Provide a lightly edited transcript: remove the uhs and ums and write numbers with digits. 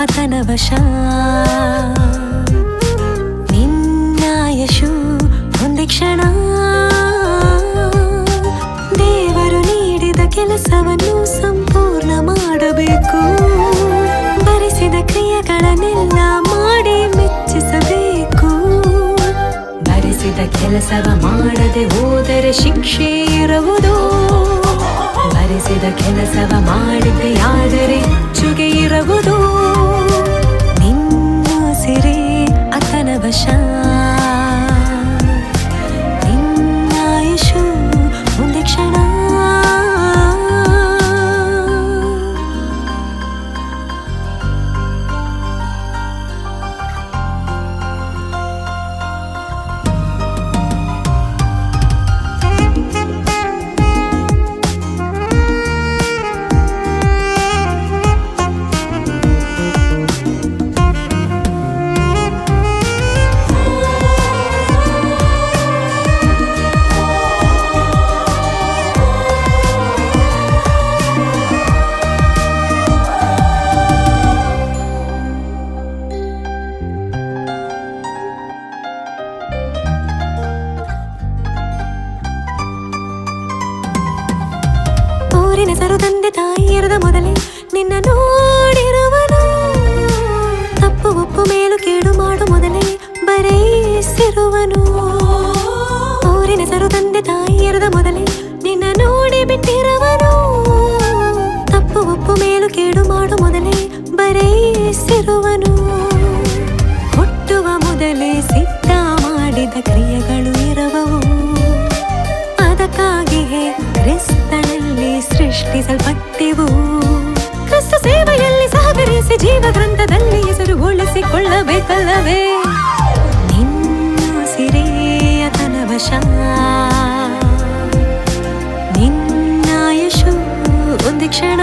ಆತನ ವಶ ನಿನ್ನ ಯಶು ಒಂದೇ ಕ್ಷಣ ದೇವರು ನೀಡಿದ ಕೆಲಸವನ್ನು ಸಂಪೂರ್ಣ ಮಾಡಬೇಕು ಬರೆಸಿದ ಕ್ರಿಯೆಗಳನ್ನೆಲ್ಲ ಮಾಡಿ ಮೆಚ್ಚಿಸಬೇಕು ಬರೆಸಿದ ಕೆಲಸವ ಮಾಡದೆ ಹೋದರೆ ಶಿಕ್ಷೆ ಇರುವುದು ಬರೆಸಿದ ಕೆಲಸವ ಮಾಡಿದೆಯಾದರೆ ಚುಗೆ ಇರುವುದು ನಿನ್ನ ಸಿರೆ ಆತನ ವಶ ನಿನ್ನ ಯಶು ಒಂದೇ ಕ್ಷಣ ಹೆಸರು ತಂದೆ ತಾಯಿ ಇರದ ಮೊದಲೇ ನಿನ್ನ ನೋಡಿರುವನು ತಪ್ಪು ಒಪ್ಪು ಮೇಲು ಕೇಡು ಮಾಡು ಮೊದಲೇ ಬರೆಸಿರುವನು ಊರಿನ ಹೆಸರು ತಂದೆ ತಾಯಿ ಇರದ ಮೊದಲೇ ನಿನ್ನ ನೋಡಿ ಬಿಟ್ಟಿರುವನು ತಪ್ಪು ಒಪ್ಪು ಮೇಲು ಕೇಡು ಮಾಡು ಮೊದಲೇ ಬರೆಸಿರುವನು ಹುಟ್ಟುವ ಮೊದಲೇ ಸಿದ್ಧ ಮಾಡಿದ ಕ್ರಿಯೆಗಳು ಇರುವವು ಅದಕ್ಕಾಗಿಯೇ ಕ್ರಿಸ್ತನಲ್ಲಿ ಸೃಷ್ಟಿಸಲ್ಪಟ್ಟೆವು ಕ್ರಿಸ್ತ ಸೇವೆಯಲ್ಲಿ ಸಹಕರಿಸಿ ಜೀವ ಗ್ರಂಥದಲ್ಲಿ ಹೆಸರು ಉಳಿಸಿಕೊಳ್ಳಬೇಕಲ್ಲವೇ ನಿನ್ನ ಸಿರೆ ಆತನ ವಶ ನಿನ್ನ ಯಶು ಒಂದೇ ಕ್ಷಣ